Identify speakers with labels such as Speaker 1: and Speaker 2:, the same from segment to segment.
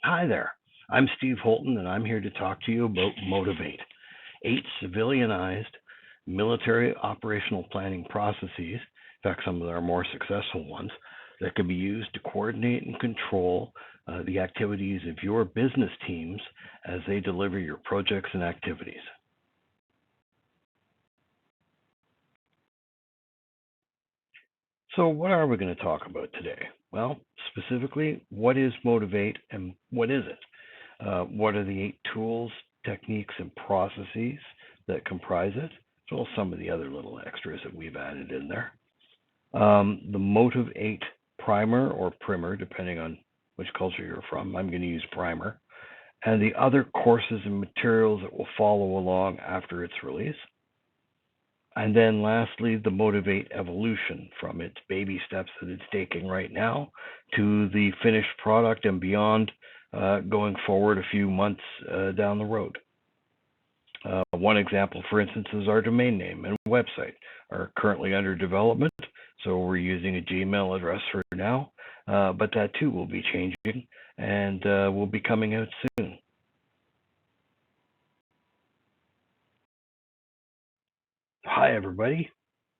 Speaker 1: Hi there. I'm Steve Holton, and I'm here to talk to you about Motive8, eight civilianized military operational planning processes, in fact, some of our more successful ones, that can be used to coordinate and control the activities of your business teams as they deliver your projects and activities. So, what are we going to talk about today? Well, specifically, what is Motive8 and what is it? What are the eight tools, techniques, and processes that comprise it? As well as some of the other little extras that we've added in there. The Motive8 primer or primer, depending on which culture you're from. I'm going to use primer. And the other courses and materials that will follow along after its release. And then lastly, the Motive8 Evolution, from its baby steps that it's taking right now to the finished product and beyond, going forward a few months down the road. One example, for instance, is our domain name and website are currently under development. So we're using a Gmail address for now, but that too will be changing and will be coming out soon. Hi, everybody.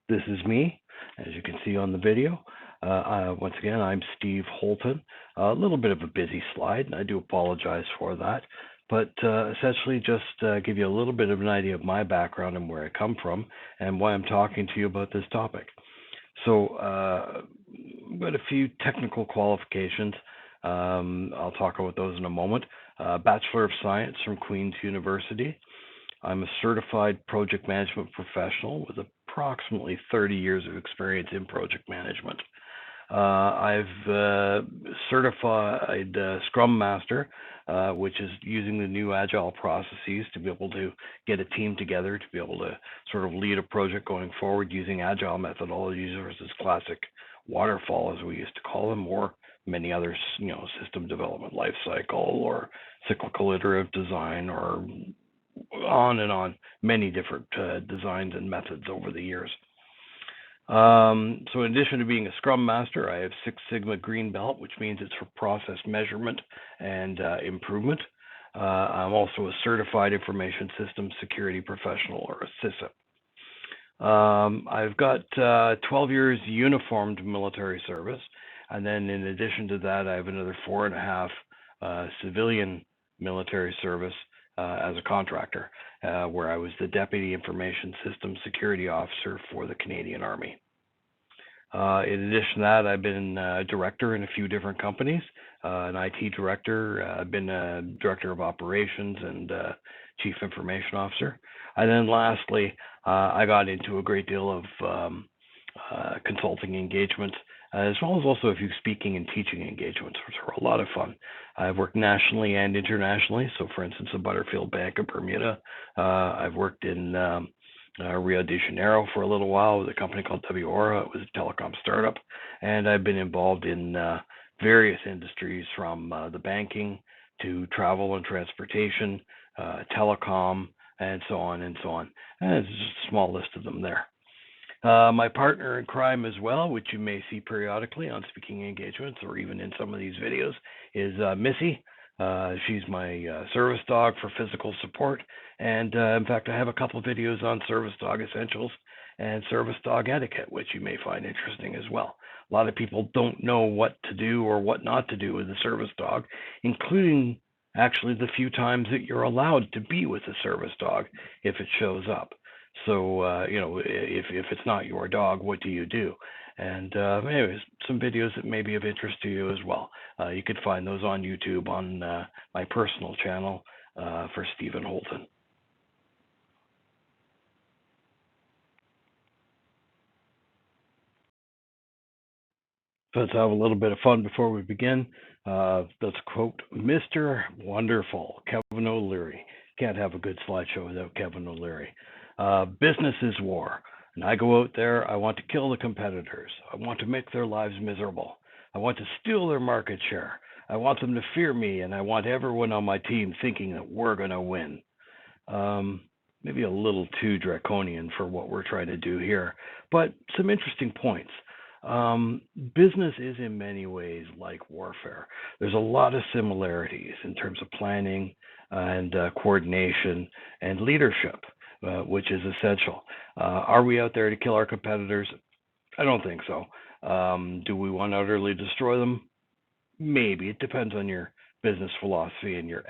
Speaker 1: This is me, as you can see on the video. Once again, I'm Steve Holton. A little bit of a busy slide, and I do apologize for that. But essentially, just give you a little bit of an idea of my background and where I come from, and why I'm talking to you about this topic. So, I've got a few technical qualifications. I'll talk about those in a moment. Bachelor of Science from Queen's University. I'm a certified project management professional with approximately 30 years of experience in project management. I've certified Scrum Master, which is using the new agile processes to be able to get a team together to be able to sort of lead a project going forward using agile methodologies versus classic waterfall, as we used to call them, or many others, system development life cycle or cyclical iterative design, or on and on, many different designs and methods over the years. So in addition to being a Scrum Master, I have Six Sigma Green Belt, which means it's for process measurement and improvement. I'm also a Certified Information Systems Security Professional, or a CISSP. I've got 12 years uniformed military service, and then in addition to that, I have another 4.5 civilian military service as a contractor, where I was the Deputy Information Systems Security Officer for the Canadian Army. In addition to that, I've been a director in a few different companies, an IT director. I've been a director of operations and chief information officer. And then lastly, I got into a great deal of consulting engagements, as well as also a few speaking and teaching engagements, which were a lot of fun. I've worked nationally and internationally. So, for instance, the Butterfield Bank of Bermuda. I've worked in Rio de Janeiro for a little while with a company called WORA. It was a telecom startup. And I've been involved in various industries, from the banking to travel and transportation, telecom, and so on and so on. And it's just a small list of them there. My partner in crime as well, which you may see periodically on speaking engagements or even in some of these videos, is Missy. She's my service dog for physical support. And in fact, I have a couple of videos on service dog essentials and service dog etiquette, which you may find interesting as well. A lot of people don't know what to do or what not to do with a service dog, including actually the few times that you're allowed to be with a service dog if it shows up. So, if it's not your dog, what do you do? And anyways, some videos that may be of interest to you as well. You could find those on YouTube on my personal channel for Stephen Holton. So let's have a little bit of fun before we begin. Let's quote Mr. Wonderful, Kevin O'Leary. Can't have a good slideshow without Kevin O'Leary. Business is war. And I go out there, I want to kill the competitors. I want to make their lives miserable. I want to steal their market share. I want them to fear me, and I want everyone on my team thinking that we're going to win. Maybe a little too draconian for what we're trying to do here, but some interesting points. Business is in many ways like warfare. There's a lot of similarities in terms of planning and coordination and leadership, which is essential. Are we out there to kill our competitors? I don't think so. Do we want to utterly destroy them? Maybe. It depends on your business philosophy and your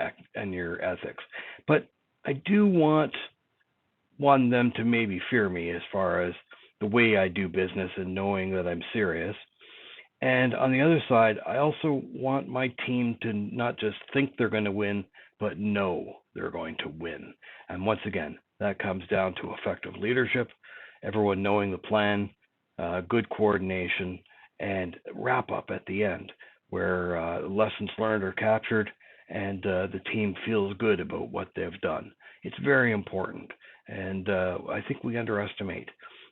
Speaker 1: ethics. But I do want them to maybe fear me as far as the way I do business and knowing that I'm serious. And on the other side, I also want my team to not just think they're going to win, but know they're going to win. And once again, that comes down to effective leadership, everyone knowing the plan, good coordination, and wrap up at the end where lessons learned are captured and the team feels good about what they've done. It's very important. And I think we underestimate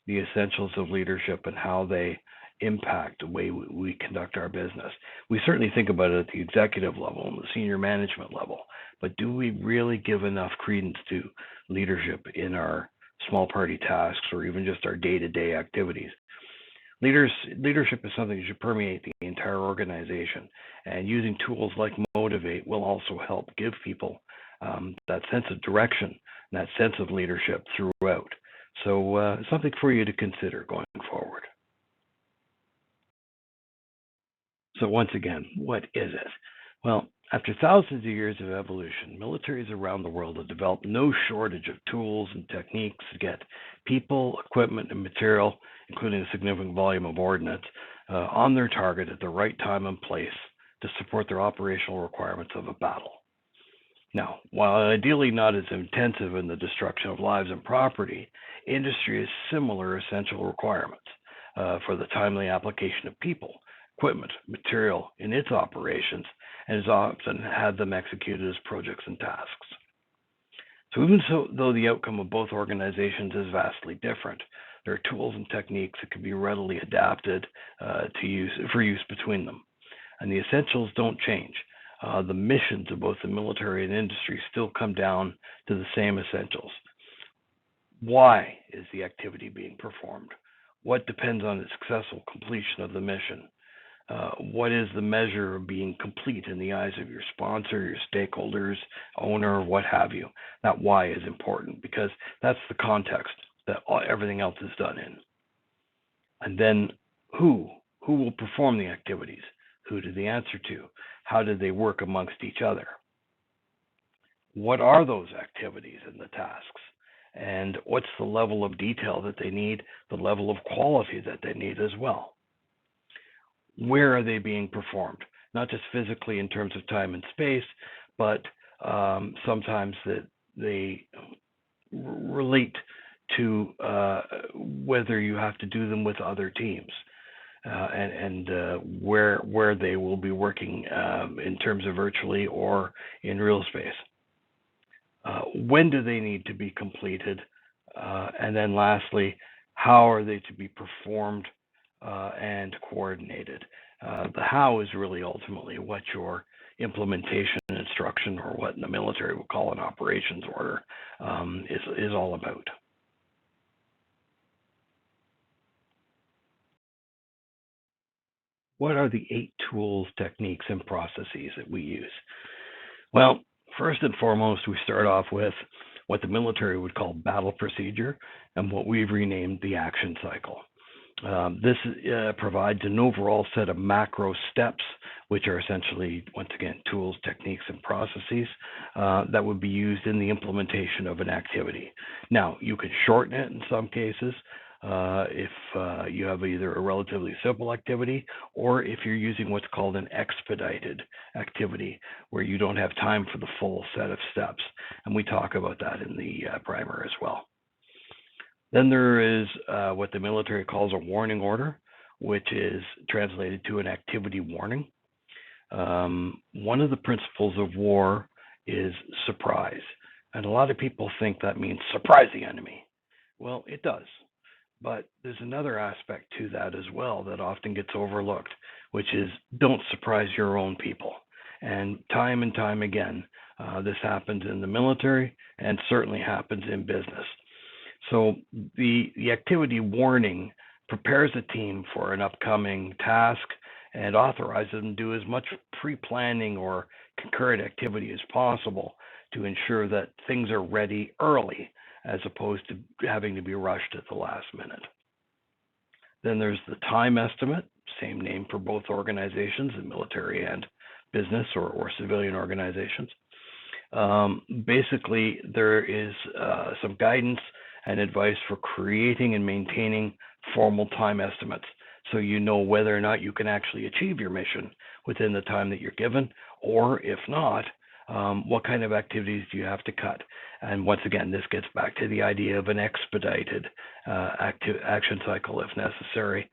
Speaker 1: the essentials of leadership and how they impact the way we conduct our business. We certainly think about it at the executive level and the senior management level, but do we really give enough credence to leadership in our small party tasks or even just our day-to-day activities? Leadership is something that should permeate the entire organization, and using tools like Motive8 will also help give people that sense of direction and that sense of leadership throughout. So something for you to consider going forward. So once again, what is it? Well, after thousands of years of evolution, militaries around the world have developed no shortage of tools and techniques to get people, equipment, and material, including a significant volume of ordnance, on their target at the right time and place to support their operational requirements of a battle. Now, while ideally not as intensive in the destruction of lives and property, industry has similar essential requirements for the timely application of people, equipment, material in its operations, and has often had them executed as projects and tasks. So even though the outcome of both organizations is vastly different, there are tools and techniques that can be readily adapted for use between them. And the essentials don't change. The missions of both the military and industry still come down to the same essentials. Why is the activity being performed? What depends on its successful completion of the mission? What is the measure of being complete in the eyes of your sponsor, your stakeholders, owner, what have you? That why is important because that's the context that everything else is done in. And then who will perform the activities? Who do they answer to? How do they work amongst each other? What are those activities and the tasks? And what's the level of detail that they need, the level of quality that they need as well? Where are they being performed? Not just physically in terms of time and space, but sometimes that they relate to whether you have to do them with other teams and where they will be working in terms of virtually or in real space. When do they need to be completed? And then lastly, how are they to be performed and coordinated? The how is really ultimately what your implementation instruction, or what in the military would call an operations order, is all about. What are the 8 tools, techniques, and processes that we use? Well, first and foremost, we start off with what the military would call battle procedure and what we've renamed the action cycle. This provides an overall set of macro steps, which are essentially, once again, tools, techniques, and processes that would be used in the implementation of an activity. Now, you can shorten it in some cases if you have either a relatively simple activity or if you're using what's called an expedited activity, where you don't have time for the full set of steps. And we talk about that in the primer as well. Then there is what the military calls a warning order, which is translated to an activity warning. One of the principles of war is surprise. And a lot of people think that means surprise the enemy. Well, it does. But there's another aspect to that as well that often gets overlooked, which is don't surprise your own people. And time again, this happens in the military and certainly happens in business. So the activity warning prepares a team for an upcoming task and authorizes them to do as much pre-planning or concurrent activity as possible to ensure that things are ready early as opposed to having to be rushed at the last minute. Then there's the time estimate, same name for both organizations, the military and business or civilian organizations. Basically, there is some guidance and advice for creating and maintaining formal time estimates so you know whether or not you can actually achieve your mission within the time that you're given, or if not, what kind of activities do you have to cut? And once again, this gets back to the idea of an expedited action cycle if necessary,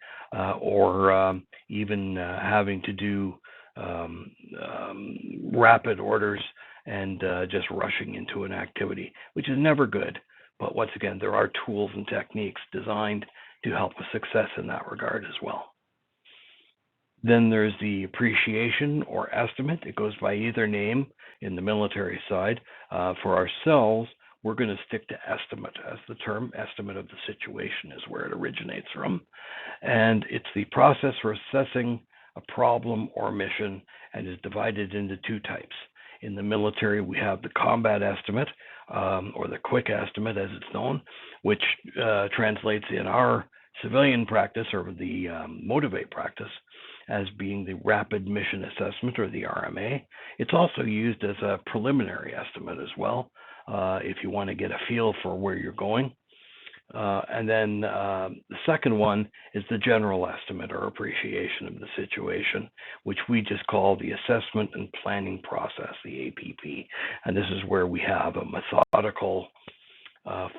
Speaker 1: or even having to do rapid orders and just rushing into an activity, which is never good. But once again, there are tools and techniques designed to help with success in that regard as well. Then there's the appreciation or estimate. It goes by either name in the military side. For ourselves, we're going to stick to estimate as the term. Estimate of the situation is where it originates from. And it's the process for assessing a problem or mission and is divided into two types. In the military, we have the combat estimate, or the quick estimate as it's known, which translates in our civilian practice or the Motive8 practice as being the rapid mission assessment or the RMA. It's also used as a preliminary estimate as well, if you want to get a feel for where you're going. And then the second one is the general estimate or appreciation of the situation, which we just call the assessment and planning process, the APP. And this is where we have a methodical,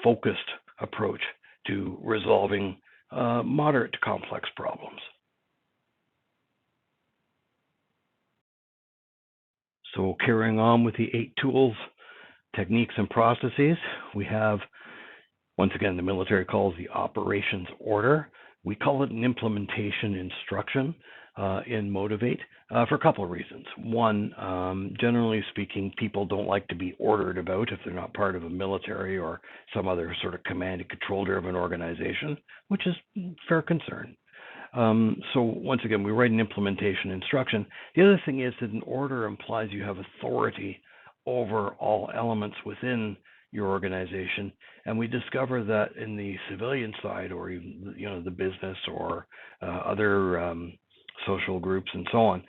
Speaker 1: focused approach to resolving moderate to complex problems. So carrying on with the 8 tools, techniques, and processes, we have, once again, the military calls the operations order. We call it an implementation instruction in Motive8 for a couple of reasons. One, generally speaking, people don't like to be ordered about if they're not part of a military or some other sort of command and control driven organization, which is fair concern. So once again, we write an implementation instruction. The other thing is that an order implies you have authority over all elements within your organization, and we discover that in the civilian side, or even the business or other social groups and so on,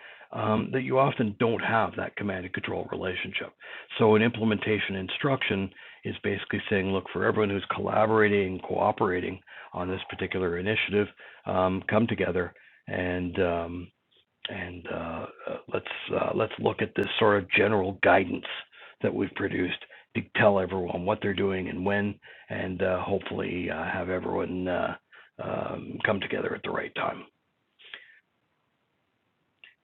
Speaker 1: that you often don't have that command and control relationship. So an implementation instruction is basically saying, look, for everyone who's collaborating, cooperating on this particular initiative, come together and let's look at this sort of general guidance that we've produced to tell everyone what they're doing and when, and hopefully have everyone come together at the right time.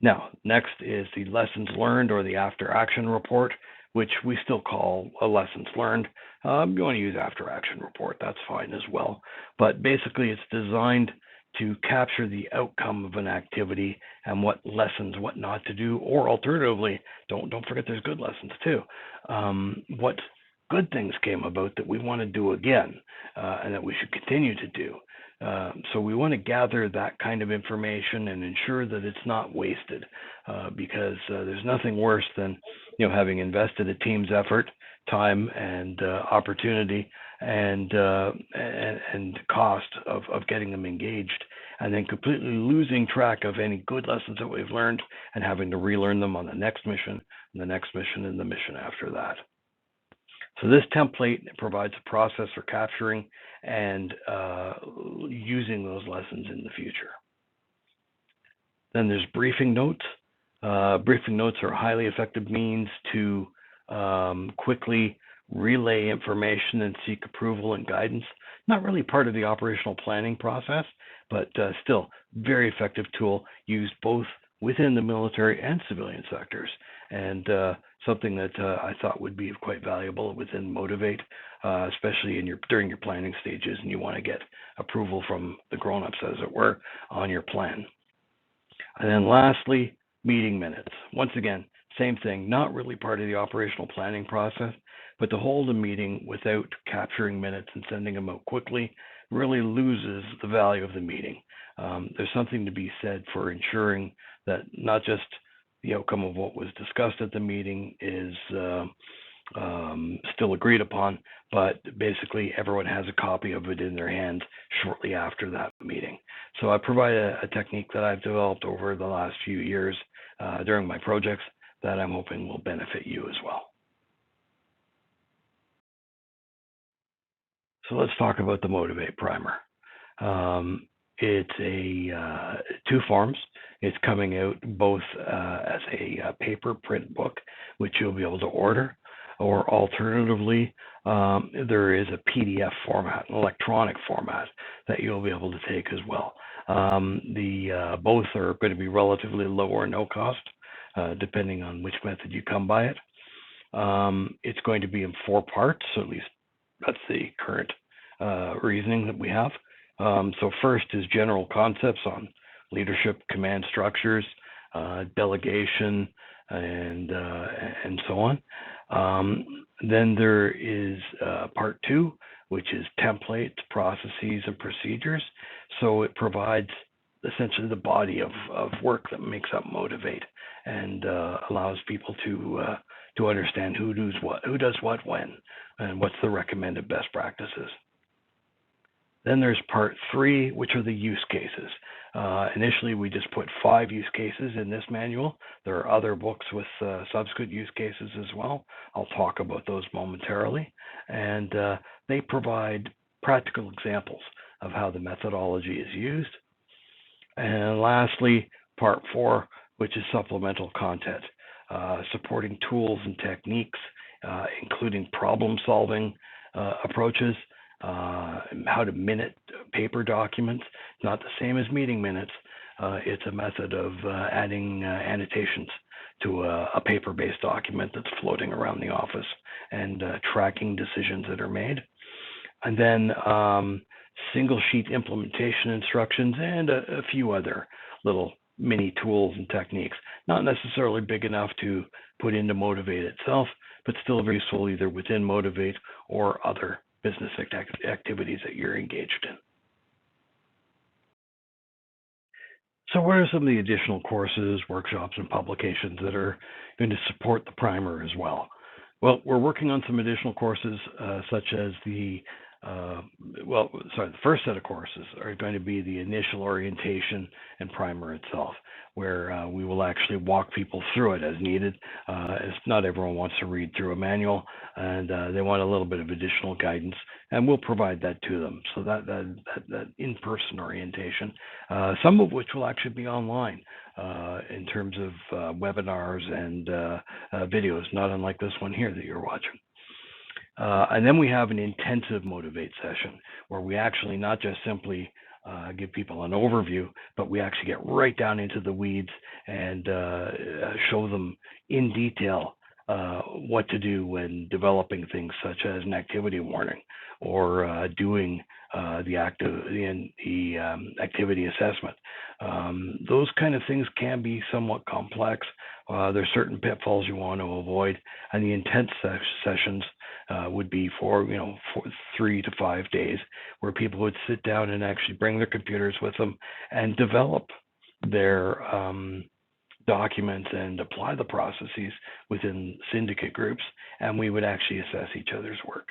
Speaker 1: Now, next is the lessons learned or the after action report, which we still call a lessons learned. You want to use after action report, that's fine as well. But basically it's designed to capture the outcome of an activity and what lessons, what not to do, or alternatively, don't forget there's good lessons too. What good things came about that we want to do again and that we should continue to do. So we want to gather that kind of information and ensure that it's not wasted, because there's nothing worse than having invested a team's effort, time, and opportunity, and cost of getting them engaged, and then completely losing track of any good lessons that we've learned and having to relearn them on the next mission, and the next mission, and the mission after that. So this template provides a process for capturing and using those lessons in the future. Then there's briefing notes. Briefing notes are a highly effective means to quickly relay information and seek approval and guidance. Not really part of the operational planning process, but still very effective tool used both within the military and civilian sectors, and something that I thought would be quite valuable within Motive8, especially during your planning stages, and you want to get approval from the grown-ups, as it were, on your plan. And then lastly, meeting minutes. Once again, same thing, not really part of the operational planning process, but to hold a meeting without capturing minutes and sending them out quickly really loses the value of the meeting. There's something to be said for ensuring that not just the outcome of what was discussed at the meeting is still agreed upon, but basically everyone has a copy of it in their hands shortly after that meeting. So I provide a technique that I've developed over the last few years during my projects that I'm hoping will benefit you as well. So let's talk about the Motive8 primer. It's a 2 forms. It's coming out both as a paper print book, which you'll be able to order, or alternatively, there is a PDF format, an electronic format that you'll be able to take as well. Both are going to be relatively low or no cost, depending on which method you come by it. It's going to be in 4 parts, so at least that's the current reasoning that we have. So first is general concepts on leadership, command structures, delegation, and so on. Then there is part 2, which is templates, processes, and procedures. So it provides essentially the body of work that makes up Motive8 and allows people to understand who does what when, and what's the recommended best practices. Then there's part 3, which are the use cases. Initially, we just put 5 use cases in this manual. There are other books with subsequent use cases as well. I'll talk about those momentarily. And they provide practical examples of how the methodology is used. And lastly, part 4, which is supplemental content, supporting tools and techniques, including problem-solving approaches, how to minute paper documents. Not the same as meeting minutes. It's a method of adding annotations to a paper-based document that's floating around the office and tracking decisions that are made. And then single sheet implementation instructions and a few other little mini tools and techniques, not necessarily big enough to put into Motive8 itself, but still very useful either within Motive8 or other business activities that you're engaged in. So what are some of the additional courses, workshops, and publications that are going to support the primer as well? Well, we're working on some additional courses, such as the first set of courses are going to be the initial orientation and primer itself, where we will actually walk people through it as needed. As not everyone wants to read through a manual, and they want a little bit of additional guidance, and we'll provide that to them. So that in-person orientation, some of which will actually be online in terms of webinars and videos, not unlike this one here that you're watching. And then we have an intensive Motive8 session where we actually not just simply give people an overview, but we actually get right down into the weeds and show them in detail what to do when developing things such as an activity warning or doing the activity assessment. Those kind of things can be somewhat complex. There's certain pitfalls you want to avoid, and the intense sessions would be for 3 to 5 days, where people would sit down and actually bring their computers with them and develop their documents and apply the processes within syndicate groups, and we would actually assess each other's work.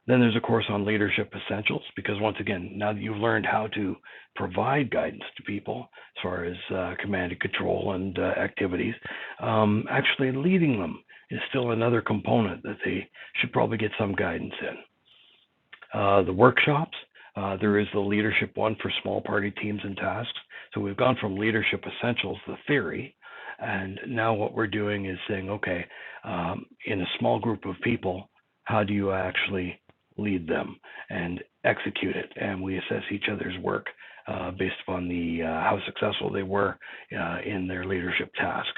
Speaker 1: Then there's a course on leadership essentials, because once again, now that you've learned how to provide guidance to people as far as command and control and activities, actually leading them is still another component that they should probably get some guidance in. The workshops, there is the leadership one for small party teams and tasks. So we've gone from leadership essentials, the theory, and now what we're doing is saying, okay, in a small group of people, how do you actually lead them and execute it? And we assess each other's work based upon how successful they were in their leadership task.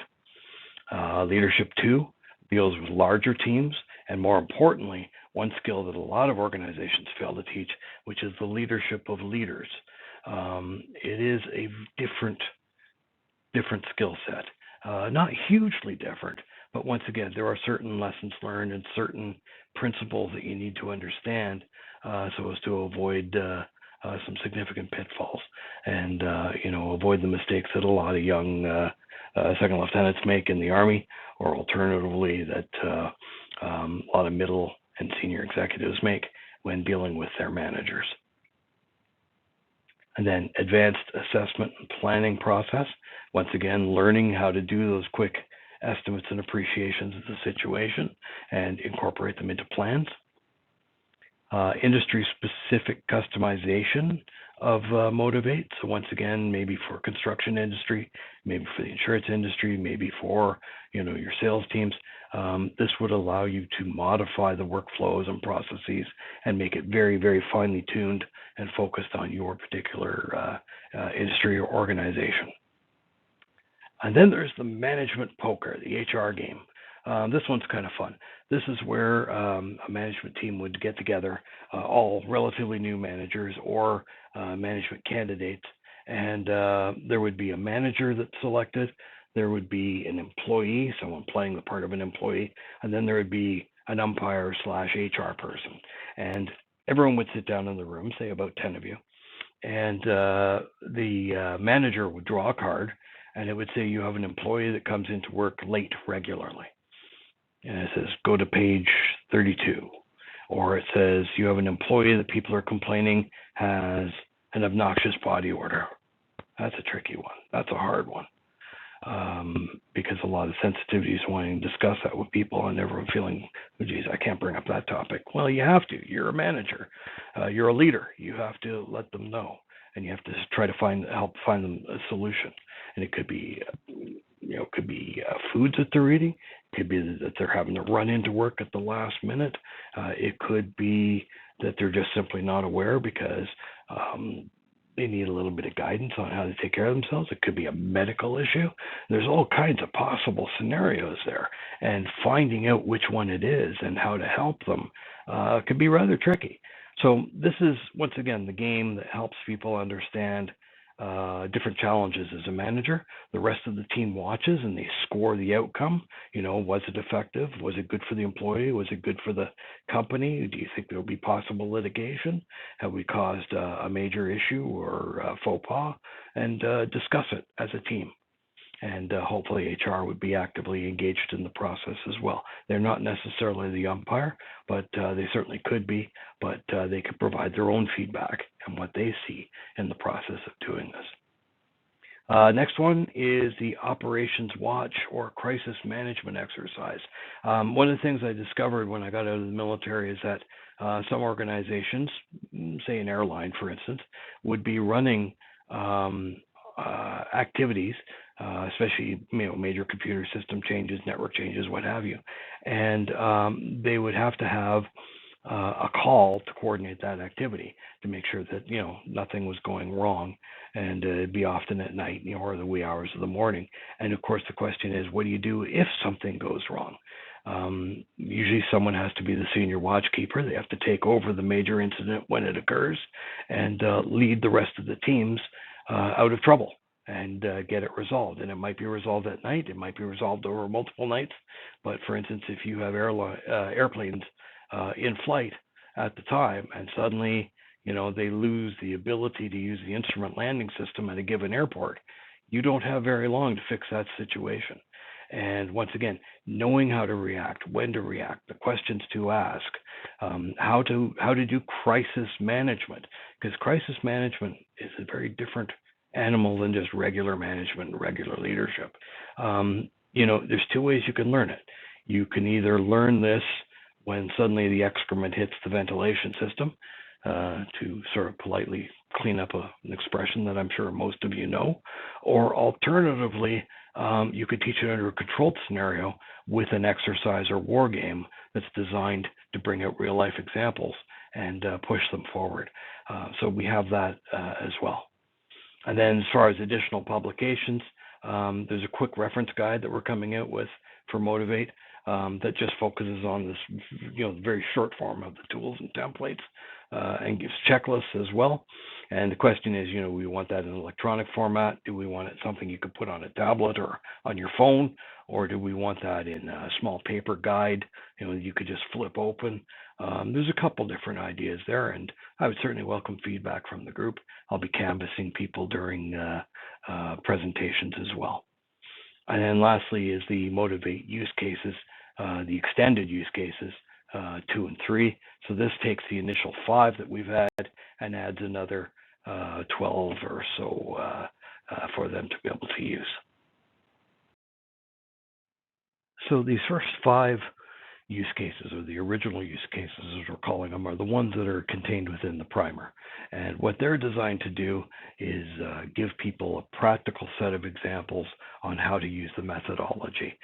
Speaker 1: Leadership 2 deals with larger teams, and more importantly, one skill that a lot of organizations fail to teach, which is the leadership of leaders. It is a different skill set, not hugely different, but once again, there are certain lessons learned and certain principles that you need to understand so as to avoid some significant pitfalls and avoid the mistakes that a lot of young second lieutenants make in the Army, or alternatively that a lot of middle and senior executives make when dealing with their managers. And then advanced assessment and planning process. Once again, learning how to do those quick estimates and appreciations of the situation and incorporate them into plans. Industry-specific customization of Motive8. So once again, maybe for construction industry, maybe for the insurance industry, maybe for your sales teams. This would allow you to modify the workflows and processes and make it very, very finely tuned and focused on your particular industry or organization. And then there's the management poker, the HR game. This one's kind of fun. This is where a management team would get together, all relatively new managers or management candidates, and there would be a manager that's selected. There would be an employee, someone playing the part of an employee, and then there would be an umpire / HR person. And everyone would sit down in the room, say about 10 of you, and the manager would draw a card, and it would say you have an employee that comes into work late regularly. And it says, go to page 32. Or it says, you have an employee that people are complaining has an obnoxious body odor. That's a tricky one. That's a hard one. Because a lot of sensitivities wanting to discuss that with people and everyone feeling, oh, geez, I can't bring up that topic. Well, you have to. You're a manager. You're a leader. You have to let them know. And you have to try to help find them a solution. And it could be foods that they're eating. It could be that they're having to run into work at the last minute. It could be that they're just simply not aware because they need a little bit of guidance on how to take care of themselves. It could be a medical issue. There's all kinds of possible scenarios there. And finding out which one it is and how to help them can be rather tricky. So this is, once again, the game that helps people understand different challenges as a manager. The rest of the team watches and they score the outcome. Was it effective? Was it good for the employee? Was it good for the company? Do you think there will be possible litigation? Have we caused a major issue or a faux pas? And discuss it as a team. And hopefully HR would be actively engaged in the process as well. They're not necessarily the umpire, but they certainly could be, but they could provide their own feedback and what they see in the process of doing this. Next one is the Operations Watch or Crisis Management Exercise. One of the things I discovered when I got out of the military is that some organizations, say an airline for instance, would be running activities, especially major computer system changes, network changes, what have you, and they would have to have a call to coordinate that activity to make sure that nothing was going wrong, and it'd be often at night or the wee hours of the morning. And of course the question is, what do you do if something goes wrong? Usually someone has to be the senior watchkeeper. They have to take over the major incident when it occurs and lead the rest of the teams out of trouble and get it resolved. And it might be resolved at night. It might be resolved over multiple nights. But for instance, if you have airplanes in flight at the time and suddenly they lose the ability to use the instrument landing system at a given airport, you don't have very long to fix that situation. And once again, knowing how to react, when to react, the questions to ask, how to do crisis management, because crisis management is a very different animal than just regular management and regular leadership. There's two ways you can learn it. You can either learn this when suddenly the excrement hits the ventilation system, to sort of politely clean up an expression that I'm sure most of you know, or alternatively, you could teach it under a controlled scenario with an exercise or war game that's designed to bring out real life examples and push them forward. So we have that as well. And then as far as additional publications, there's a quick reference guide that we're coming out with for Motive8 that just focuses on this, very short form of the tools and templates, and gives checklists as well. And the question is, we want that in an electronic format? Do we want it something you could put on a tablet or on your phone? Or do we want that in a small paper guide, you could just flip open? There's a couple different ideas there, and I would certainly welcome feedback from the group. I'll be canvassing people during presentations as well. And then lastly is the Motive8 use cases, the extended use cases, 2 and 3. So this takes the initial 5 that we've had and adds another 12 or so for them to be able to use. So these first 5 use cases, or the original use cases as we're calling them, are the ones that are contained within the primer. And what they're designed to do is give people a practical set of examples on how to use the methodology.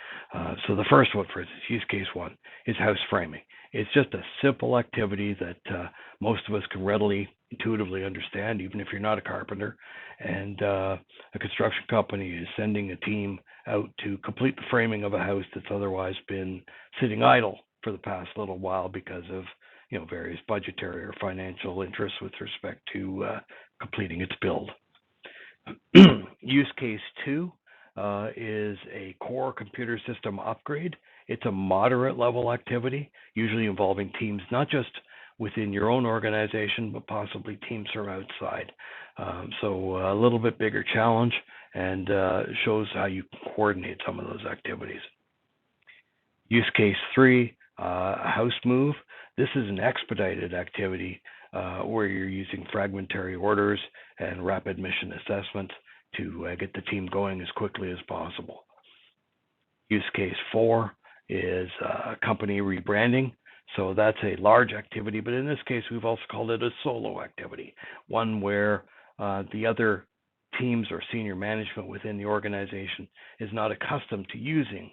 Speaker 1: So the first one, for instance, use case 1, is house framing. It's just a simple activity that most of us can readily, intuitively understand, even if you're not a carpenter. And a construction company is sending a team out to complete the framing of a house that's otherwise been sitting idle for the past little while because of various budgetary or financial interests with respect to completing its build. Use case 2 is a core computer system upgrade. It's a moderate level activity, usually involving teams not just within your own organization, but possibly teams from outside. So a little bit bigger challenge, and shows how you coordinate some of those activities. Use case 3, house move. This is an expedited activity where you're using fragmentary orders and rapid mission assessments to get the team going as quickly as possible. Use case 4 is company rebranding. So that's a large activity, but in this case, we've also called it a solo activity, one where the other teams or senior management within the organization is not accustomed to using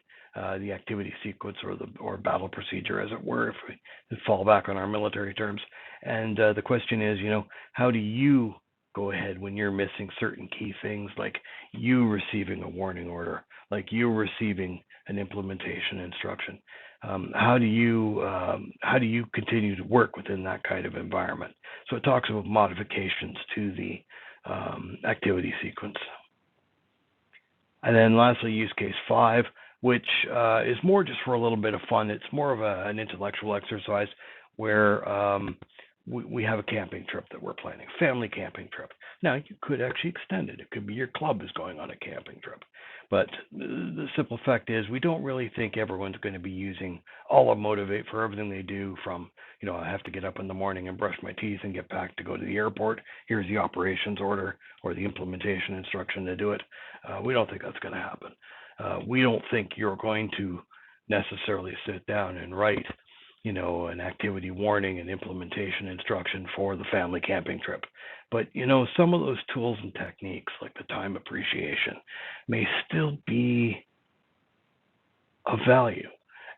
Speaker 1: the activity sequence or battle procedure, as it were, if we fall back on our military terms. And the question is, how do you go ahead when you're missing certain key things, like you receiving a warning order, like you receiving an implementation instruction? How do you continue to work within that kind of environment? So it talks about modifications to the activity sequence. And then lastly, use case 5, which is more just for a little bit of fun. It's more of an intellectual exercise where we have a camping trip that we're planning, family camping trip. Now, you could actually extend it. It could be your club is going on a camping trip. But the simple fact is we don't really think everyone's going to be using all of Motive8 for everything they do, from, I have to get up in the morning and brush my teeth and get back to go to the airport. Here's the operations order or the implementation instruction to do it. We don't think that's going to happen. We don't think you're going to necessarily sit down and write an activity warning and implementation instruction for the family camping trip. But, some of those tools and techniques, like the time appreciation, may still be of value.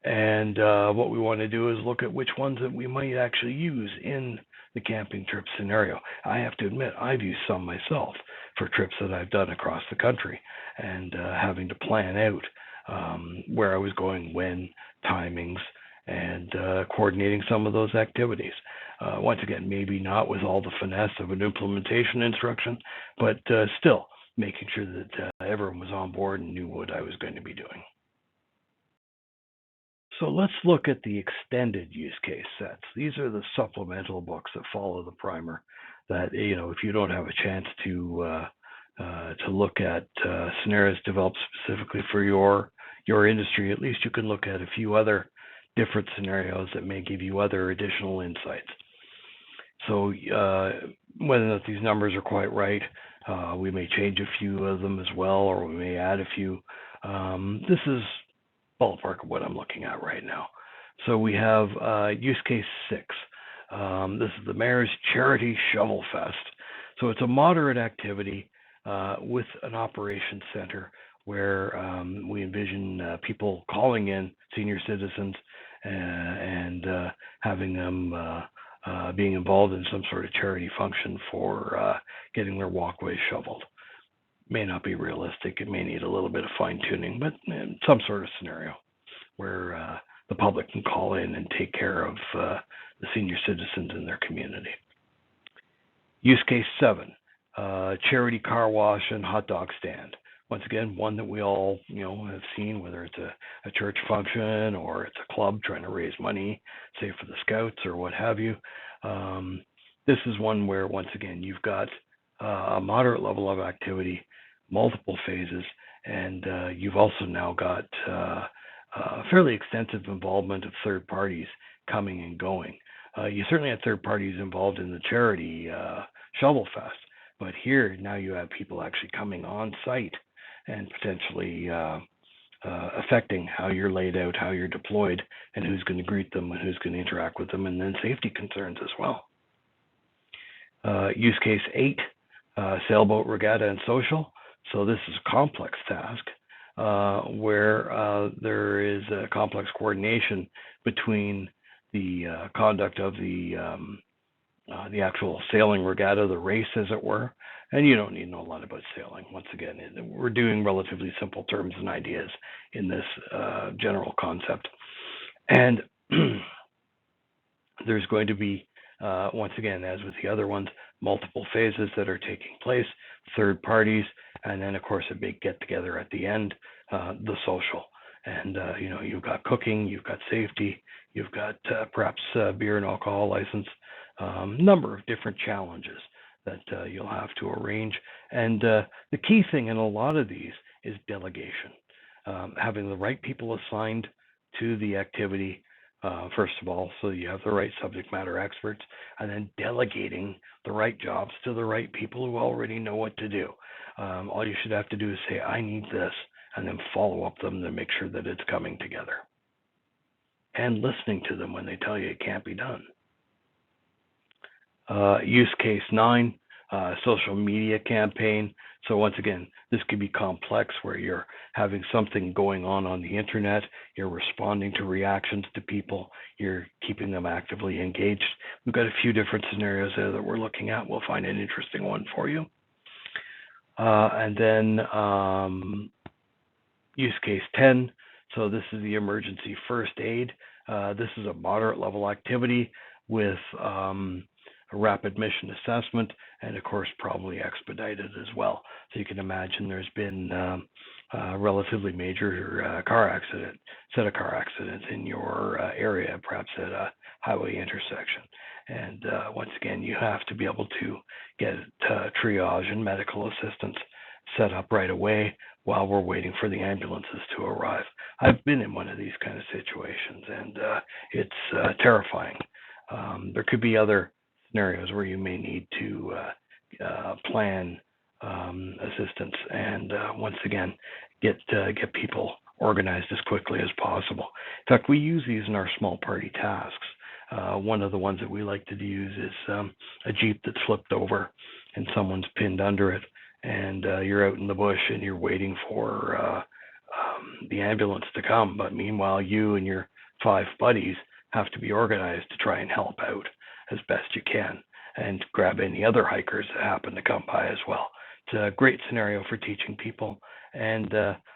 Speaker 1: And what we want to do is look at which ones that we might actually use in the camping trip scenario. I have to admit, I've used some myself for trips that I've done across the country, and having to plan out where I was going, when, timings, and coordinating some of those activities. Once again, maybe not with all the finesse of an implementation instruction, but still making sure that everyone was on board and knew what I was going to be doing. So let's look at the extended use case sets. These are the supplemental books that follow the primer that, if you don't have a chance to look at scenarios developed specifically for your industry, at least you can look at a few other different scenarios that may give you other additional insights. So whether or not these numbers are quite right, we may change a few of them as well, or we may add a few. This is ballpark of what I'm looking at right now. So we have use case 6. This is the Mayor's Charity Shovel Fest. So it's a moderate activity with an operations center where we envision people calling in senior citizens and having them being involved in some sort of charity function for getting their walkways shoveled. May not be realistic. It may need a little bit of fine tuning, but some sort of scenario where the public can call in and take care of the senior citizens in their community. Use case 7, charity car wash and hot dog stand. Once again, one that we all have seen, whether it's a church function or it's a club trying to raise money, say for the Scouts or what have you. This is one where, once again, you've got a moderate level of activity, multiple phases, and you've also now got fairly extensive involvement of third parties coming and going. You certainly had third parties involved in the charity Shovel Fest, but here now you have people actually coming on site and potentially affecting how you're laid out, how you're deployed, and who's going to greet them and who's going to interact with them, and then safety concerns as well. Use case 8, sailboat regatta and social. So this is a complex task where there is a complex coordination between the conduct of the actual sailing regatta, the race, as it were. And you don't need to know a lot about sailing. Once again, we're doing relatively simple terms and ideas in this general concept. And there's going to be, once again, as with the other ones, multiple phases that are taking place, third parties, and then, of course, a big get-together at the end, the social. And, you've got cooking, you've got safety, you've got perhaps beer and alcohol license, number of different challenges that you'll have to arrange. And the key thing in a lot of these is delegation, having the right people assigned to the activity, first of all, so you have the right subject matter experts, and then delegating the right jobs to the right people who already know what to do. All you should have to do is say, I need this, and then follow up them to make sure that it's coming together. And listening to them when they tell you it can't be done. Use case 9, social media campaign. So once again, this could be complex where you're having something going on the internet, you're responding to reactions to people, you're keeping them actively engaged. We've got a few different scenarios there that we're looking at. We'll find an interesting one for you. And then use case 10. So this is the emergency first aid. This is a moderate level activity with a rapid mission assessment, and of course probably expedited as well. So you can imagine there's been a relatively major set of car accidents in your area, perhaps at a highway intersection. And once again, you have to be able to get triage and medical assistance set up right away while we're waiting for the ambulances to arrive. I've been in one of these kind of situations, and it's terrifying. There could be other scenarios where you may need to plan assistance and once again get people organized as quickly as possible. In fact, we use these in our small party tasks. One of the ones that we like to use is a Jeep that's flipped over and someone's pinned under it, and you're out in the bush and you're waiting for the ambulance to come. But meanwhile, you and your 5 buddies have to be organized to try and help out as best you can and grab any other hikers that happen to come by as well. It's a great scenario for teaching people and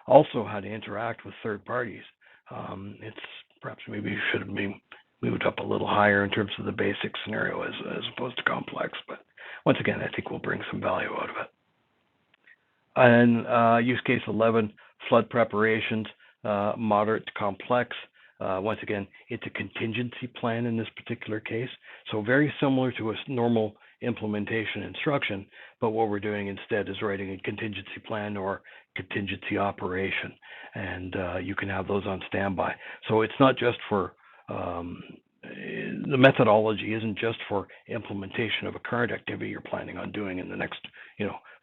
Speaker 1: also how to interact with third parties. It's perhaps maybe should have been moved up a little higher in terms of the basic scenario as opposed to complex, but once again, I think we'll bring some value out of it. And use case 11, flood preparations, moderate to complex. Once again, it's a contingency plan in this particular case. So very similar to a normal implementation instruction, but what we're doing instead is writing a contingency plan or contingency operation. And you can have those on standby. So it's not just for, the methodology isn't just for implementation of a current activity you're planning on doing in the next,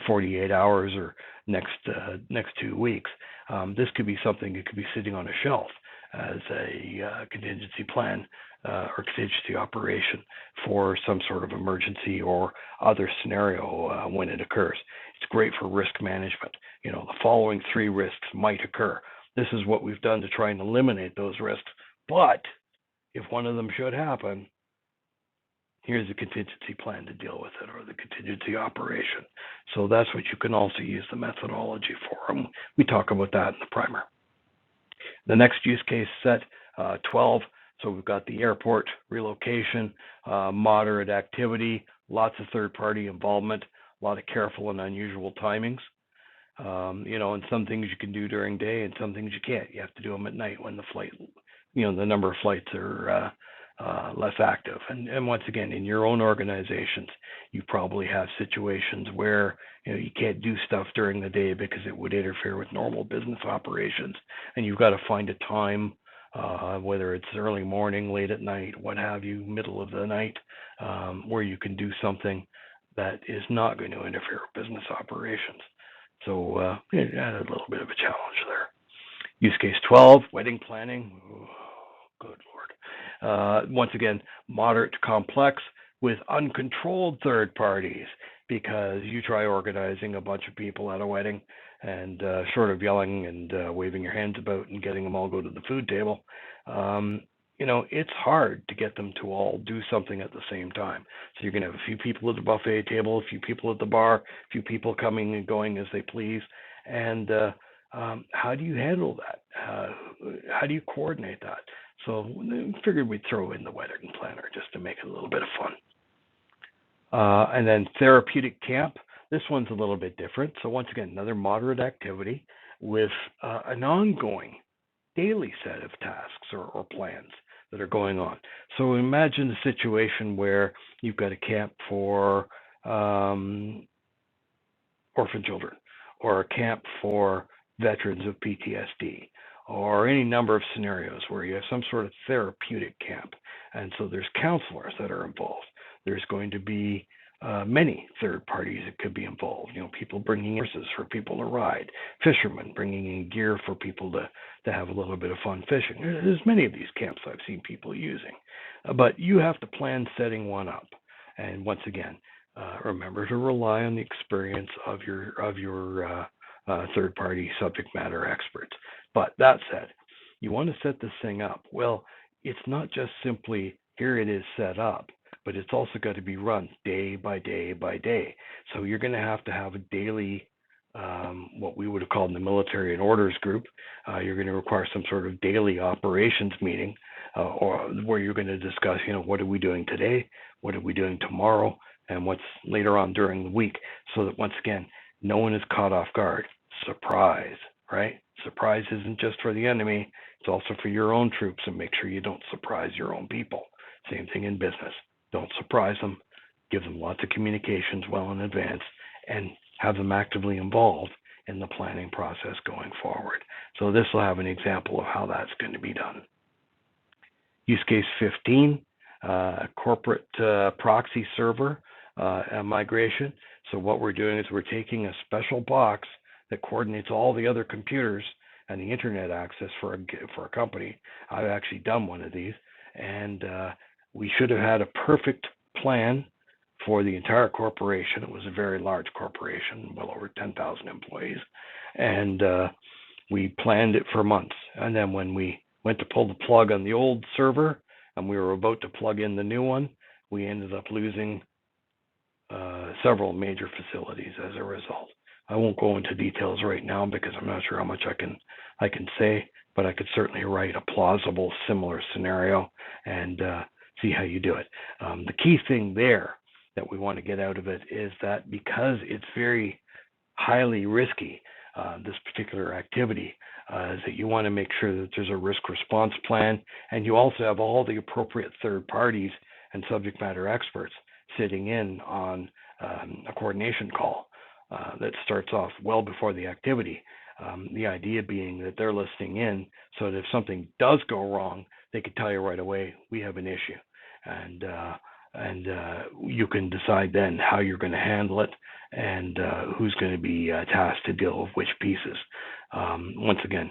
Speaker 1: 48 hours or next 2 weeks. This could be something that could be sitting on a shelf as a contingency plan or contingency operation for some sort of emergency or other scenario when it occurs. It's great for risk management. The following 3 risks might occur. This is what we've done to try and eliminate those risks. But if one of them should happen, here's a contingency plan to deal with it, or the contingency operation. So that's what you can also use the methodology for. And we talk about that in the primer. The next use case set, 12. So we've got the airport relocation, moderate activity, lots of third-party involvement, a lot of careful and unusual timings. And some things you can do during day and some things you can't. You have to do them at night when the number of flights are less active. And once again, in your own organizations, you probably have situations where you can't do stuff during the day because it would interfere with normal business operations, and you've got to find a time, whether it's early morning, late at night, what have you, middle of the night, where you can do something that is not going to interfere with business operations. So it added a little bit of a challenge there. Use case 12, wedding planning. Oh, good Lord. Once again, moderate to complex with uncontrolled third parties, because you try organizing a bunch of people at a wedding and short of yelling and waving your hands about and getting them all go to the food table, it's hard to get them to all do something at the same time. So you're going to have a few people at the buffet table, a few people at the bar, a few people coming and going as they please. And how do you handle that? How do you coordinate that? So I figured we'd throw in the wedding planner just to make it a little bit of fun. And then therapeutic camp. This one's a little bit different. So once again, another moderate activity with an ongoing daily set of tasks or plans that are going on. So imagine a situation where you've got a camp for orphan children, or a camp for veterans of PTSD, or any number of scenarios where you have some sort of therapeutic camp. And so there's counselors that are involved. There's going to be many third parties that could be involved. People bringing horses for people to ride, fishermen bringing in gear for people to have a little bit of fun fishing. There's many of these camps I've seen people using, but you have to plan setting one up. And once again, remember to rely on the experience of your third-party subject matter experts. But that said, you want to set this thing up. Well, it's not just simply here it is set up, but it's also got to be run day by day by day. So you're going to have a daily, what we would have called in the military an orders group. You're going to require some sort of daily operations meeting, or where you're going to discuss, what are we doing today, what are we doing tomorrow, and what's later on during the week, so that once again, no one is caught off guard. Surprise, right? Surprise isn't just for the enemy, it's also for your own troops, and make sure you don't surprise your own people. Same thing in business. Don't surprise them. Give them lots of communications well in advance, and have them actively involved in the planning process going forward. So this will have an example of how that's going to be done. Use case 15, corporate proxy server migration. So what we're doing is we're taking a special box that coordinates all the other computers and the internet access for a company. I've actually done one of these, and we should have had a perfect plan for the entire corporation. It was a very large corporation, well over 10,000 employees, and we planned it for months. And then when we went to pull the plug on the old server and we were about to plug in the new one, we ended up losing several major facilities as a result. I won't go into details right now because I'm not sure how much I can say, but I could certainly write a plausible similar scenario and see how you do it. The key thing there that we want to get out of it is that because it's very highly risky, this particular activity, is that you want to make sure that there's a risk response plan, and you also have all the appropriate third parties and subject matter experts sitting in on a coordination call that starts off well before the activity. The idea being that they're listening in so that if something does go wrong, they can tell you right away, we have an issue. And you can decide then how you're going to handle it and who's going to be tasked to deal with which pieces. Once again,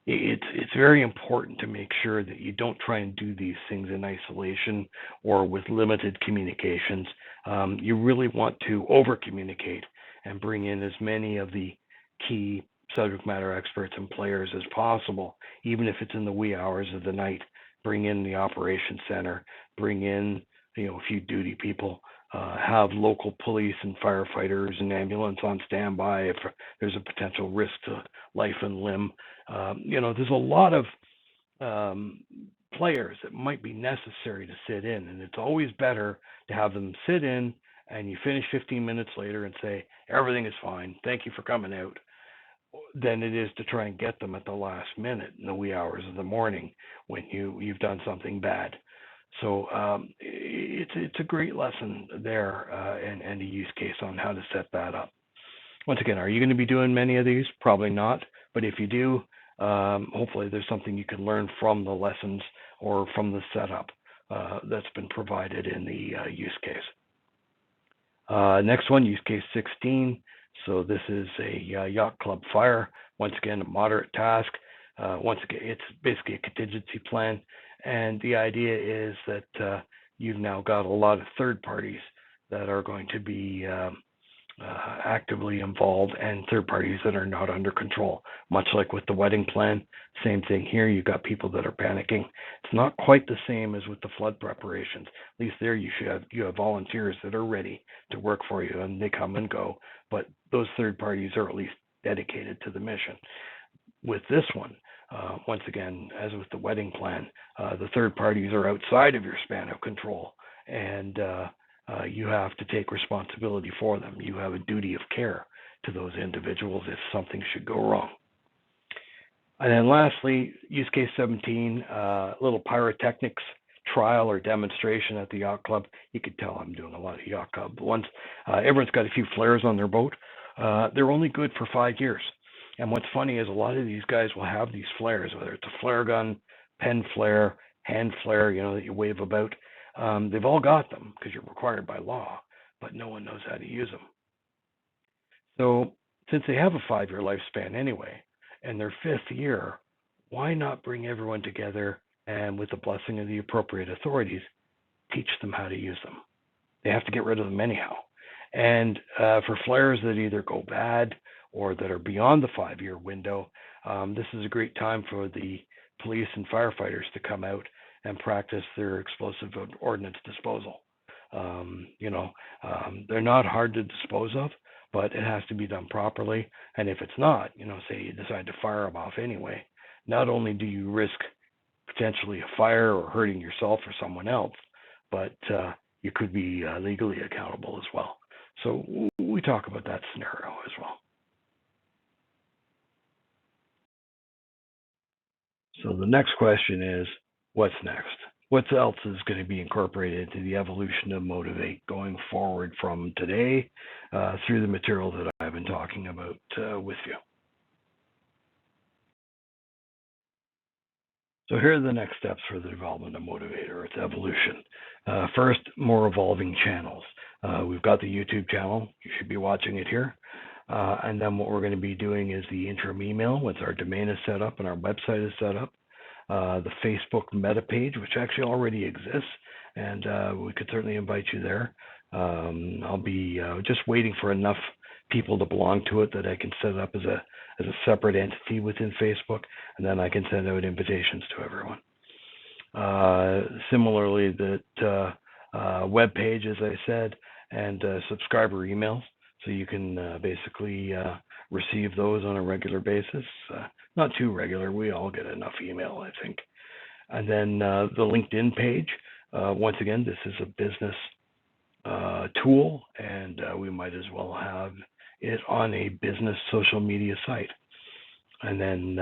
Speaker 1: it's very important to make sure that you don't try and do these things in isolation or with limited communications. You really want to over communicate and bring in as many of the key subject matter experts and players as possible, even if it's in the wee hours of the night. Bring in the operations center, bring in a few duty people, have local police and firefighters and ambulance on standby if there's a potential risk to life and limb. There's a lot of players that might be necessary to sit in, and it's always better to have them sit in and you finish 15 minutes later and say, everything is fine, thank you for coming out, than it is to try and get them at the last minute in the wee hours of the morning when you've done something bad. So it's a great lesson there, and a use case on how to set that up. Once again, are you going to be doing many of these? Probably not. But if you do, hopefully there's something you can learn from the lessons or from the setup that's been provided in the use case. Next one, use case 16. So this is a yacht club fire. Once again, a moderate task. Once again, it's basically a contingency plan. And the idea is that you've now got a lot of third parties that are going to be actively involved, and third parties that are not under control. Much like with the wedding plan, same thing here. You've got people that are panicking. It's not quite the same as with the flood preparations. At least there you have volunteers that are ready to work for you, and they come and go. But those third parties are at least dedicated to the mission. With this one, once again, as with the wedding plan, the third parties are outside of your span of control, and you have to take responsibility for them. You have a duty of care to those individuals if something should go wrong. And then lastly, use case 17, little pyrotechnics trial or demonstration at the yacht club. You could tell I'm doing a lot of yacht club ones. Everyone's got a few flares on their boat. They're only good for 5 years. And what's funny is a lot of these guys will have these flares, whether it's a flare gun, pen flare, hand flare, that you wave about. They've all got them because you're required by law, but no one knows how to use them. So since they have a 5-year lifespan anyway, and their 5th year, why not bring everyone together and, with the blessing of the appropriate authorities, teach them how to use them? They have to get rid of them anyhow. And for flares that either go bad or that are beyond the 5-year window, this is a great time for the police and firefighters to come out and practice their explosive ordnance disposal. They're not hard to dispose of, but it has to be done properly. And if it's not, say you decide to fire them off anyway, not only do you risk potentially a fire or hurting yourself or someone else, but you could be legally accountable as well. So we talk about that scenario as well. So the next question is, what's next? What else is going to be incorporated into the evolution of Motive8 going forward from today through the material that I've been talking about with you? So here are the next steps for the development of Motive8 or its evolution. First, more evolving channels. We've got the YouTube channel. You should be watching it here. And then what we're going to be doing is the interim email once our domain is set up and our website is set up. The Facebook meta page, which actually already exists, and we could certainly invite you there. I'll be just waiting for enough people to belong to it that I can set it up as a separate entity within Facebook, and then I can send out invitations to everyone. Similarly, that web page, as I said, and subscriber emails, so you can basically receive those on a regular basis. Not too regular. We all get enough email, I think. And then the LinkedIn page. Once again, this is a business tool, and we might as well have it on a business social media site. And then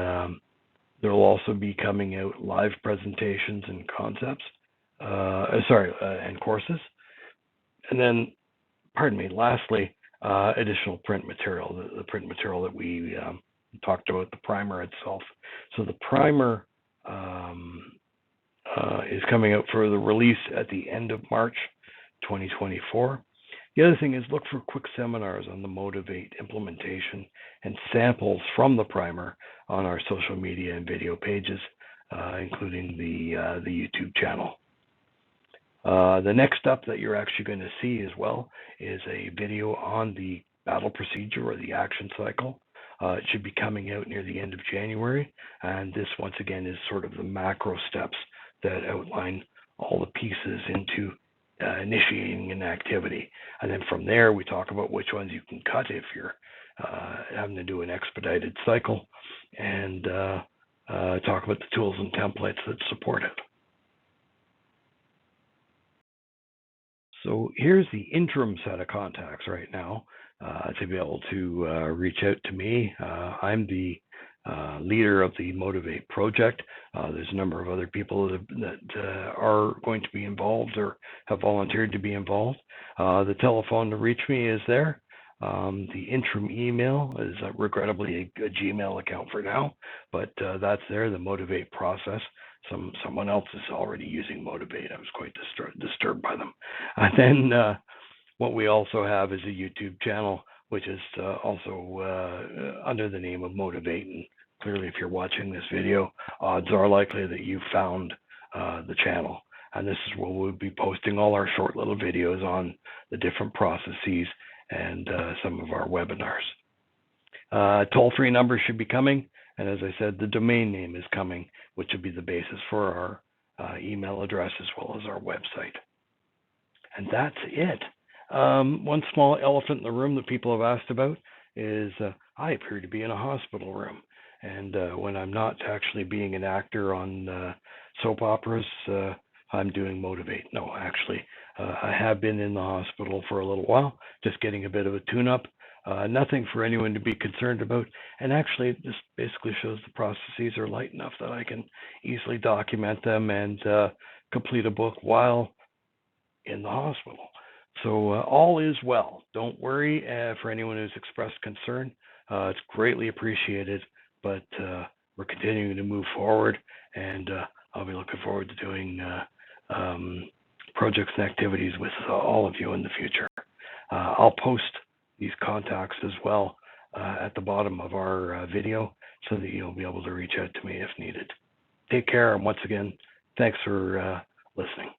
Speaker 1: there will also be coming out live presentations and concepts, and courses. And then, lastly, additional print material, the print material that we talked about, the primer itself. So the primer is coming out for the release at the end of March 2024. The other thing is look for quick seminars on the Motive8 implementation and samples from the primer on our social media and video pages, including the YouTube channel. The next up that you're actually going to see as well is a video on the battle procedure or the action cycle. It should be coming out near the end of January, and this once again is sort of the macro steps that outline all the pieces into initiating an activity. And then from there we talk about which ones you can cut if you're having to do an expedited cycle, and talk about the tools and templates that support it. So here's the interim set of contacts right now to be able to reach out to me. I'm the leader of the Motive8 project. There's a number of other people that are going to be involved or have volunteered to be involved. The telephone to reach me is there. The interim email is regrettably a Gmail account for now, but that's there, the Motive8 process. Someone else is already using Motive8. I was quite disturbed by them. And then what we also have is a YouTube channel, which is also under the name of Motive8. And clearly, if you're watching this video, odds are likely that you found the channel. And this is where we'll be posting all our short little videos on the different processes and some of our webinars. Toll-free number should be coming. And as I said, the domain name is coming, which will be the basis for our email address as well as our website. And that's it. One small elephant in the room that people have asked about is I appear to be in a hospital room. And when I'm not actually being an actor on soap operas, I'm doing Motive8. No, actually, I have been in the hospital for a little while, just getting a bit of a tune-up. Nothing for anyone to be concerned about. And actually, this basically shows the processes are light enough that I can easily document them and complete a book while in the hospital. So all is well. Don't worry for anyone who's expressed concern. It's greatly appreciated, but we're continuing to move forward, and I'll be looking forward to doing projects and activities with all of you in the future. I'll post these contacts as well at the bottom of our video so that you'll be able to reach out to me if needed. Take care, and once again, thanks for listening.